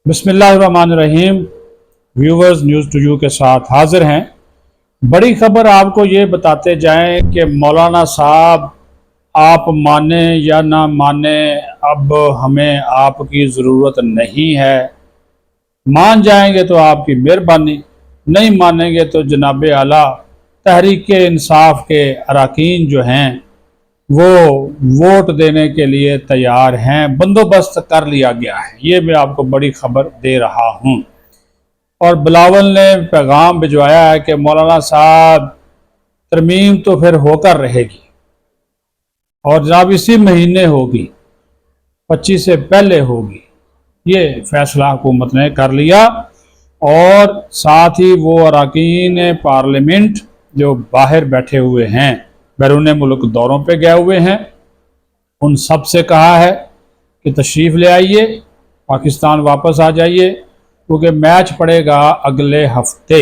बिस्मिल्लाहिर्रहमानिर्रहीम। Viewers, news to you के साथ हाजिर हैं। बड़ी खबर आपको ये बताते जाएं कि मौलाना साहब, आप माने या ना माने, अब हमें आपकी ज़रूरत नहीं है। मान जाएंगे तो आपकी मेहरबानी, नहीं मानेंगे तो जनाब आला तहरीक इंसाफ के अरकान जो हैं वो वोट देने के लिए तैयार हैं। बंदोबस्त कर लिया गया है। ये मैं आपको बड़ी खबर दे रहा हूँ। और बिलावल ने पैगाम भिजवाया है कि मौलाना साहब, तरमीम तो फिर होकर रहेगी और जनाब इसी महीने होगी, 25 से पहले होगी। ये फैसला हुकूमत ने कर लिया। और साथ ही वो अरकान पार्लियामेंट जो बाहर बैठे हुए हैं, बैरून मुल्क दौरों पे गए हुए हैं, उन सब से कहा है कि तशरीफ़ ले आइए, पाकिस्तान वापस आ जाइए, क्योंकि मैच पड़ेगा अगले हफ्ते।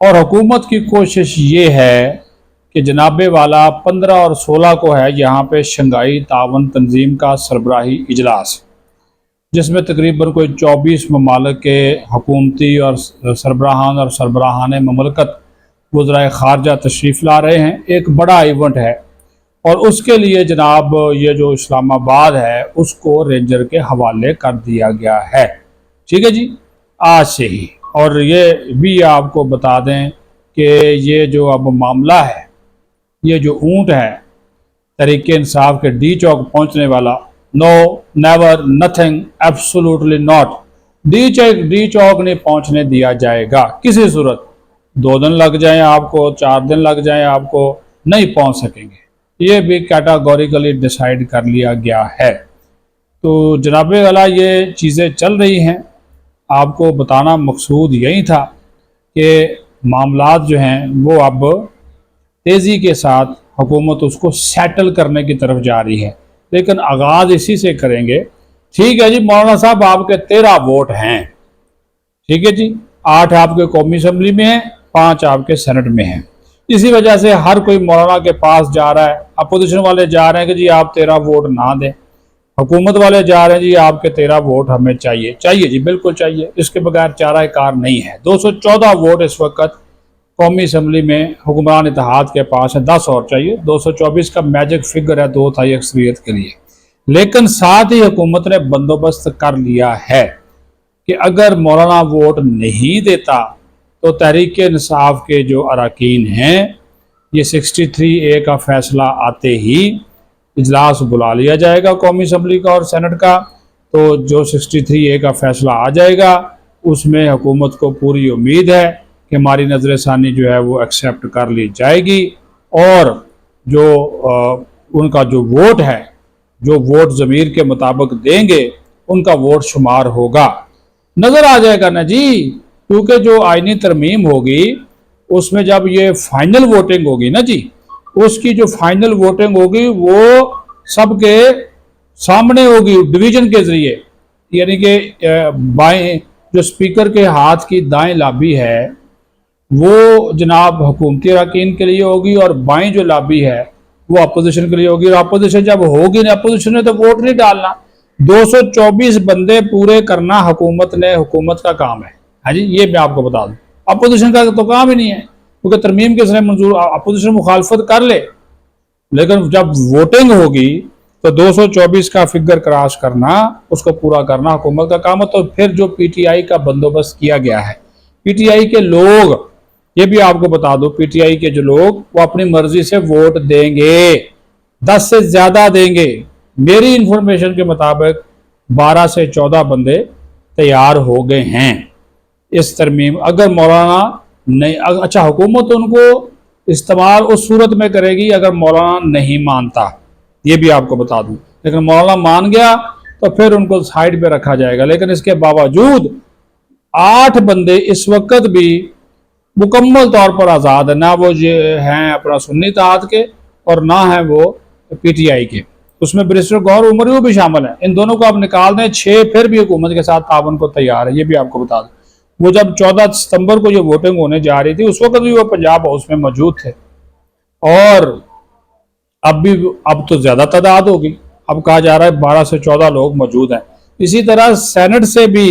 और हुकूमत की कोशिश ये है कि जनाबे वाला 15 और 16 को है यहाँ पे शंघाई तावन तंजीम का सरबराही इजलास, जिसमें तकरीबन कोई 24 ममालिक के हुकूमती और सरबराहान और सरबराहान ममलकत वज़राए ख़ारजा तशरीफ़ ला रहे हैं। एक बड़ा इवेंट है और उसके लिए जनाब ये जो इस्लामाबाद है उसको रेंजर के हवाले कर दिया गया है। ठीक है जी, आज से ही। और ये भी आपको बता दें कि ये जो अब मामला है, ये जो ऊँट है तहरीक इंसाफ के डी चौक पहुँचने वाला, no, never, nothing, absolutely not, D Chowk नहीं पहुँचने दिया जाएगा किसी सूरत। 2 दिन लग जाएं आपको, 4 दिन लग जाएं आपको, नहीं पहुँच सकेंगे। ये भी कैटागोरिकली डिसाइड कर लिया गया है। तो जनाबे वाला ये चीज़ें चल रही हैं। आपको बताना मकसूद यही था कि मामलात जो हैं वो अब तेज़ी के साथ हुकूमत उसको सेटल करने की तरफ जा रही है, लेकिन आगाज़ इसी से करेंगे। ठीक है जी, मौलाना साहब आपके 13 वोट हैं, ठीक है जी, 8 आपके कौमी असम्बली में हैं, 5 आपके सेनेट में हैं। इसी वजह से हर कोई मौलाना के पास जा रहा है। अपोजिशन वाले जा रहे हैं कि जी आप 13 वोट ना दें, हुकूमत वाले जा रहे हैं जी आपके 13 वोट हमें चाहिए। चाहिए जी, बिल्कुल चाहिए, इसके बगैर चारा कार नहीं है। 214 वोट इस वक्त कौमी असम्बली में हुक्मरान इत्तेहाद के पास है, 10 और चाहिए। 224 का मैजिक फिगर है 2 तिहाई अक्सरियत के लिए। लेकिन साथ ही हुकूमत ने बंदोबस्त कर लिया है कि अगर मौलाना वोट नहीं देता तो तहरीक इंसाफ के जो अरकान हैं, ये 63A का फैसला आते ही इजलास बुला लिया जाएगा कौमी असम्बली का और सेनेट का। तो जो 63A का फैसला आ जाएगा उसमें हुकूमत को पूरी उम्मीद है कि हमारी नज़र सानी जो है वो एक्सेप्ट कर ली जाएगी और जो उनका जो वोट है, जो वोट ज़मीर के मुताबिक देंगे, उनका वोट शुमार होगा। नज़र आ जाएगा ना जी, क्योंकि जो आईनी तरमीम होगी उसमें जब ये फाइनल वोटिंग होगी ना जी, उसकी जो फाइनल वोटिंग होगी वो सबके सामने होगी डिवीजन के ज़रिए। यानी कि बाएं जो स्पीकर के हाथ की दाएं लाबी है वो जनाब हुकूमती अरकान के लिए होगी और बाएं जो लाबी है वो अपोजिशन के लिए होगी। और अपोजिशन जब होगी ना, अपोजिशन ने तो वोट नहीं डालना, 224 बंदे पूरे करना हुकूमत का काम है। हाँ जी, ये मैं आपको बता दूं, अपोजिशन का तो काम ही नहीं है, क्योंकि तरमीम किसने मंजूर, अपोजिशन मुखालफत कर ले, लेकिन जब वोटिंग होगी तो 224 का फिगर क्रॉस करना, उसको पूरा करना हुकूमत का काम है। तो फिर जो पीटीआई का बंदोबस्त किया गया है, पीटीआई के लोग, ये भी आपको बता दो, पीटीआई के जो लोग वो अपनी मर्जी से वोट देंगे, 10 से ज्यादा देंगे। मेरी इंफॉर्मेशन के मुताबिक 12 से 14 बंदे तैयार हो गए हैं इस तरमीम। अगर मौलाना नहीं, अच्छा, हुकूमत उनको इस्तेमाल उस सूरत में करेगी अगर मौलाना नहीं मानता, ये भी आपको बता दूं। लेकिन मौलाना मान गया तो फिर उनको साइड पे रखा जाएगा। लेकिन इसके बावजूद 8 बंदे इस वक्त भी मुकम्मल तौर पर आज़ाद है, ना वो ये हैं अपना सुन्नी इत्तेहाद के और ना है वो पीटीआई के। उसमें बैरिस्टर गौहर उमर वो भी शामिल है। इन दोनों को आप निकाल दें, 6 फिर भी हुकूमत के साथ तावन को तैयार है। ये भी आपको बता दूं, वो जब 14 सितंबर को ये वोटिंग होने जा रही थी उस वक्त भी वो पंजाब हाउस में मौजूद थे। और अब तो ज्यादा तादाद होगी, अब कहा जा रहा है 12 से 14 लोग मौजूद हैं। इसी तरह सेनेट से भी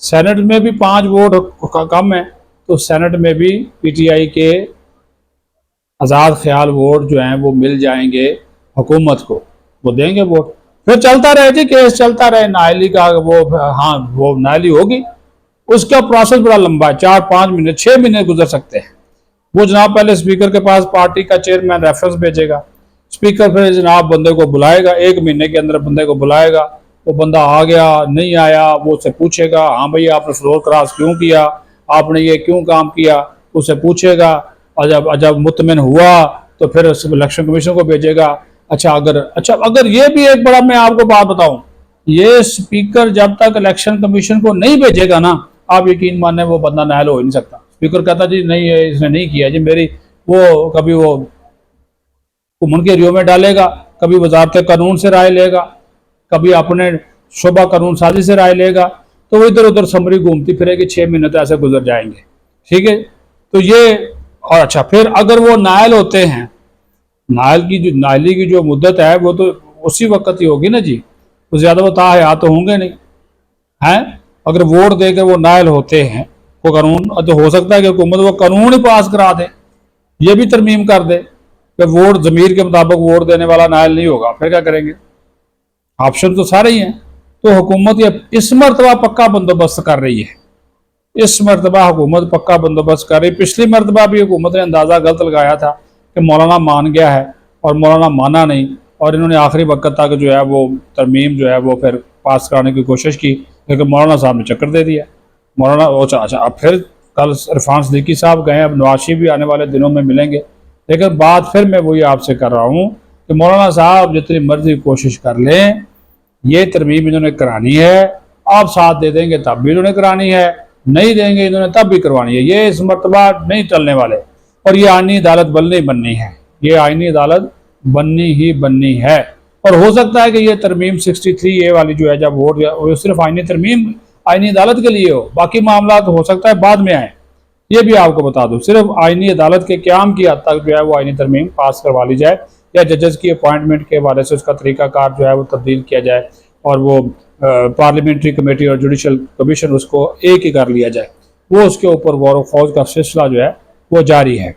सेनेट में भी 5 वोट कम है, तो सेनेट में भी पीटीआई के आज़ाद ख्याल वोट जो हैं वो मिल जाएंगे हुकूमत को, वो देंगे वोट। फिर चलता रहे जी, केस चलता रहे नाअहली का। वो हाँ, वो नाअहली होगी, उसका प्रोसेस बड़ा लंबा है, 4-5 महीने 6 महीने गुजर सकते हैं। वो जनाब पहले स्पीकर के पास पार्टी का चेयरमैन रेफरेंस भेजेगा, स्पीकर फिर जनाब बंदे को बुलाएगा, 1 महीने के अंदर बंदे को बुलाएगा। वो बंदा आ गया नहीं आया, वो उससे पूछेगा, हाँ भाई आपने फ्लोर क्रॉस क्यों किया, आपने ये क्यों काम किया, उससे पूछेगा। और जब मुतमिन हुआ तो फिर इलेक्शन कमीशन को भेजेगा। अच्छा अगर ये भी एक बड़ा, मैं आपको बात बताऊं, ये स्पीकर जब तक इलेक्शन कमीशन को नहीं भेजेगा ना, आप यकीन माने वो बंदा नायल हो ही नहीं सकता। स्पीकर कहता जी नहीं है, इसने नहीं किया जी, मेरी वो कभी वो उमन के रियो में डालेगा, कभी वजारत कानून से राय लेगा, कभी अपने शोबा कानून साजी से राय लेगा, तो वो इधर उधर समरी घूमती फिरेगी, 6 महीने तो ऐसे गुजर जाएंगे। ठीक है, तो ये। और अच्छा, फिर अगर वो नायल होते हैं, नायली की जो मुद्दत है वो तो उसी वक्त ही होगी ना जी, तो ज्यादा वो ताहयात तो होंगे नहीं हैं। अगर वोट देकर वो नायल होते हैं, वो कानून तो हो सकता है कि हुकूमत वो कानून ही पास करा दे, ये भी तरमीम कर दे कि वोट जमीर के मुताबिक वोट देने वाला नायल नहीं होगा, फिर क्या करेंगे? ऑप्शन तो सारे ही हैं। तो हुकूमत ये इस मरतबा पक्का बंदोबस्त कर रही है, इस मरतबा हुकूमत पक्का बंदोबस्त कर रही। पिछली मरतबा भी हुकूमत ने अंदाज़ा गलत लगाया था कि मौलाना मान गया है, और मौलाना माना नहीं, और इन्होंने आखिरी वक्त तक जो है वो तरमीम जो है वो फिर पास कराने की कोशिश की, लेकिन मौलाना साहब ने चक्कर दे दिया। मौलाना अच्छा अब फिर कल इरफान सिद्दीकी साहब गए, अब नवाज शरीफ भी आने वाले दिनों में मिलेंगे, लेकिन बात फिर मैं वही आपसे कर रहा हूँ कि मौलाना साहब जितनी मर्जी कोशिश कर लें, ये तरमीम इन्होंने करानी है, आप साथ दे देंगे तब भी इन्होंने करानी है, नहीं देंगे इन्होंने तब भी करवानी है। ये इस मरतबा नहीं चलने वाले, और ये आईनी अदालत बननी है, ये आईनी अदालत बननी ही बननी है। और हो सकता है कि ये तरमीम 63A वाली जो है, जब वोट वो सिर्फ आईनी तरमीम आईनी अदालत के लिए हो, बाकी मामला तो हो सकता है बाद में आए। ये भी आपको बता दूं, सिर्फ आईनी अदालत के क्याम की हद तक जो है वो आईनी तरमीम पास करवा ली जाए, या जजेस की अपॉइंटमेंट के हवाले से उसका तरीकाकार जो है वो तब्दील किया जाए, और वो पार्लियामेंट्री कमेटी और जुडिशल कमीशन उसको एक ही कर लिया जाए, वो उसके ऊपर गौर फौज का सिलसिला जो है वो जारी है।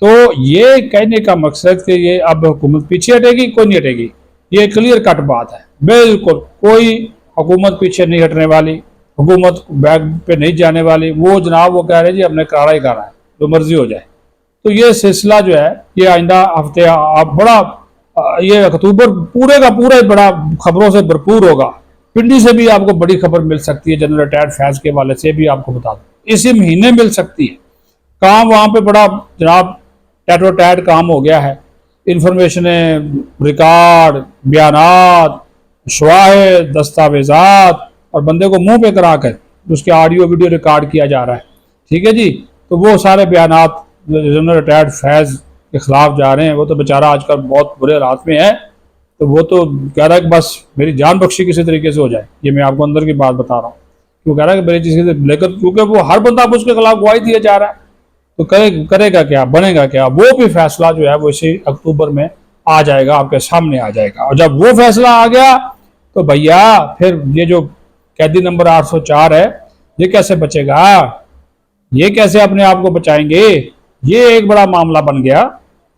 तो ये कहने का मकसद कि ये अब हुकूमत पीछे हटेगी, कोई नहीं हटेगी, ये क्लियर कट बात है, बिल्कुल कोई हुकूमत पीछे नहीं हटने वाली, हुकूमत बैग पे नहीं जाने वाली। वो जनाब वो कह रहे हैं जी हमने करारा ही कराना है, जो मर्जी हो जाए। तो ये सिलसिला जो है ये आइंदा हफ्ते आप बड़ा, ये अक्टूबर पूरे का पूरा बड़ा खबरों से भरपूर होगा। पिंडी से भी आपको बड़ी खबर मिल सकती है, जनरल रिटायर्ड फैज के वाले से भी आपको बता दूं इसी महीने मिल सकती है। काम वहां पे बड़ा जनाब टैटो टैट काम हो गया है, इंफॉर्मेशन, रिकॉर्ड, बयानात, शवाहिद, दस्तावेजात, और बंदे को मुंह पे करा कर उसके ऑडियो वीडियो रिकॉर्ड किया जा रहा है। ठीक है जी, तो वो सारे बयानात जनरल रिटायर्ड फैज के खिलाफ जा रहे हैं। वो तो बेचारा आजकल बहुत बुरे हालात में है, तो वो तो कह रहा है कि बस मेरी जान बख्शी किसी तरीके से हो जाए। ये मैं आपको अंदर की बात बता रहा हूँ, वो कह रहा है कि मेरी चीज़ लेकर, क्योंकि वो हर बंदा उसके खिलाफ गवाही दिया जा रहा है, तो करेगा क्या, बनेगा क्या? वो भी फैसला जो है वो इसी अक्टूबर में आ जाएगा, आपके सामने आ जाएगा। और जब वो फैसला आ गया तो भैया फिर ये जो कैदी नंबर 804 है, ये कैसे बचेगा? ये कैसे अपने आप को बचाएंगे? ये एक बड़ा मामला बन गया,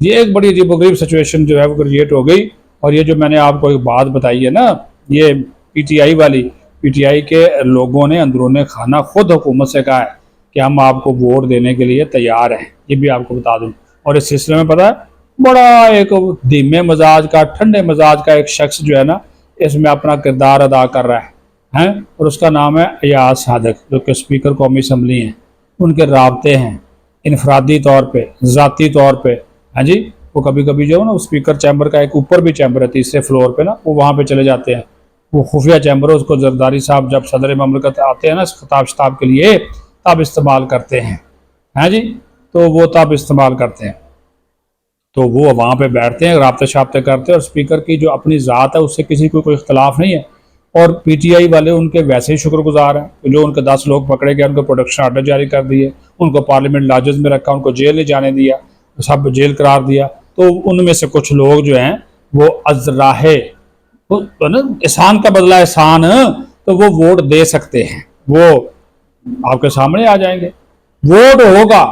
ये एक बड़ी अजीबोगरीब सिचुएशन जो है वो क्रिएट हो गई। और ये जो मैंने आपको एक बात बताई है ना, ये पीटीआई वाली, पीटीआई के लोगों ने अंदरूनी खाना खुद हुकूमत से कहा है कि हम आपको वोट देने के लिए तैयार हैं, ये भी आपको बता दूं। और इस सिलसिले में पता है, बड़ा एक धीमे मजाज का, ठंडे मजाज का एक शख्स जो है ना, इसमें अपना किरदार अदा कर रहा है, और उसका नाम है अयाज सादिक, जो कि स्पीकर कौमी असम्बली हैं। उनके राब्ते हैं इनफरादी तौर पे, ज़ाती तौर पे, हाँ जी। वो कभी कभी जो है ना, स्पीकर चैम्बर का एक ऊपर भी चैम्बर है 3रे फ्लोर पे ना, वो वहाँ पे चले जाते हैं। वो खुफिया चैम्बर है, उसको जरदारी साहब जब सदर ममलकत आते हैं ना खिताब शताब के लिए, तब इस्तेमाल करते हैं, हाँ जी। तो वो तब इस्तेमाल करते हैं, तो वो वहाँ पे बैठते हैं, राब्ते शाब्ते करते हैं, और स्पीकर की जो अपनी ज़ात है उससे किसी को कोई इख्तलाफ नहीं है। और पीटीआई वाले उनके वैसे ही शुक्रगुजार हैं, जो उनके 10 लोग पकड़े गए, उनको प्रोटेक्शन आर्डर जारी कर दिए, उनको पार्लियामेंट लॉजेस में रखा, उनको जेल नहीं जाने दिया, सब जेल करार दिया। तो उनमें से कुछ लोग जो हैं वो अजराहे, तो ना एहसान का बदला एहसान, तो वो वोट दे सकते हैं, वो आपके सामने आ जाएंगे। वोट होगा,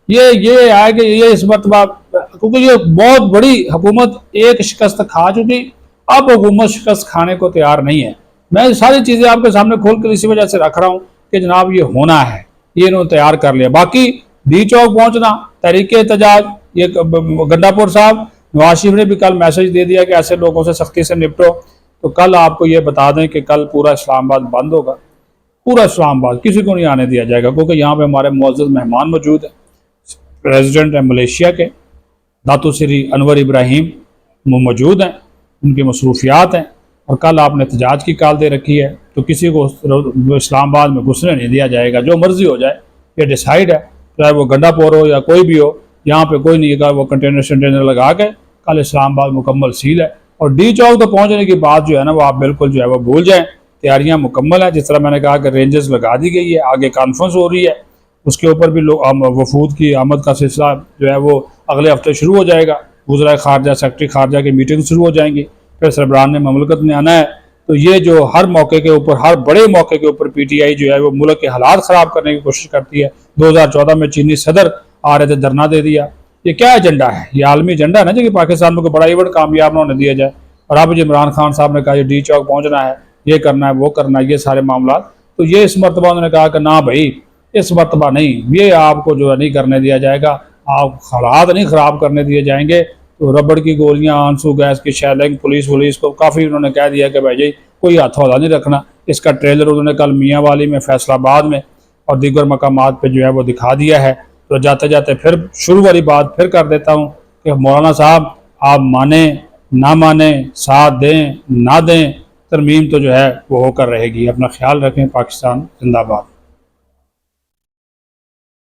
ये है कि ये इस मरतबा, क्योंकि ये बहुत बड़ी हुकूमत एक शिकस्त खा चुकी, अब हुकूमत शिकस्त खाने को तैयार नहीं है। मैं सारी चीज़ें आपके सामने खोल कर इसी वजह से रख रहा हूँ कि जनाब ये होना है, ये इन्होंने तैयार कर लिया। बाकी डी चौक पहुंचना, तहरीक एहतजाज, ये गंडापुर साहब, नवाज शरीफ ने भी कल मैसेज दे दिया कि ऐसे लोगों से सख्ती से निपटो। तो कल आपको ये बता दें कि कल पूरा इस्लामाबाद बंद होगा, पूरा इस्लामाबाद, किसी को नहीं आने दिया जाएगा, क्योंकि यहाँ पे हमारे मुअज़्ज़ज़ मेहमान मौजूद हैं। प्रेसिडेंट है मलेशिया के, दातो श्री अनवर इब्राहिम मौजूद हैं, उनकी मसरूफियात हैं, और कल आपने एहतजाज की कॉल दे रखी है। तो किसी को इस्लामाबाद में घुसने नहीं दिया जाएगा, जो मर्जी हो जाए, ये डिसाइड है, चाहे वो गंडापुर हो या कोई भी हो, यहाँ पे कोई नहीं है। वो कंटेनर शंटेनर लगा के कल इस्लामाबाद मुकम्मल सील है। और डी चौक तो पहुँचने की बात जो है ना, वो आप बिल्कुल जो है वो भूल जाएँ, तैयारियाँ मुकम्मल हैं। जिस तरह मैंने कहा कि रेंजर्स लगा दी गई है, आगे कॉन्फ्रेंस हो रही है, उसके ऊपर भी लोग वफूद की आमद का सिलसिला जो है वो अगले हफ्ते शुरू हो जाएगा। वज़राए ख़ारजा, सेक्रेटरी ख़ारजा की मीटिंग शुरू हो जाएंगी, फिर सरबरान ममलकत ने आना है। तो ये जो हर मौके के ऊपर, हर बड़े मौके के ऊपर PTI जो है वो मुल्क के हालात ख़राब करने की कोशिश करती है। 2014 में चीनी सदर आ रहे थे, धरना दे दिया। ये क्या एजेंडा है? ये आलमी एजेंडा है ना, जो कि पाकिस्तान में कोई बड़ा इवेंट कामयाब ना होने दिया जाए। और अब इमरान खान साहब ने कहा ये डी चौक पहुँचना है, ये करना है, वो करना है, ये सारे मामला। तो ये इस मरतबा उन्होंने कहा कि ना भाई, इस मरतबा नहीं, ये आपको जो है नहीं करने दिया जाएगा, आप हालात नहीं ख़राब करने दिए जाएंगे। तो रबड़ की गोलियां, आंसू गैस की शैलिंग, पुलिस को काफ़ी उन्होंने कह दिया कि भाई जी कोई हाथ हौला नहीं रखना। इसका ट्रेलर उन्होंने कल मियांवाली में, फैसलाबाद में और दीगर मकामात पे जो है वो दिखा दिया है। तो जाते जाते फिर शुरू वाली बात फिर कर देता हूँ कि मौलाना साहब, आप माने ना माने, साथ दें ना दें, तरमीम तो जो है वो होकर रहेगी। अपना ख्याल रखें। पाकिस्तान जिंदाबाद।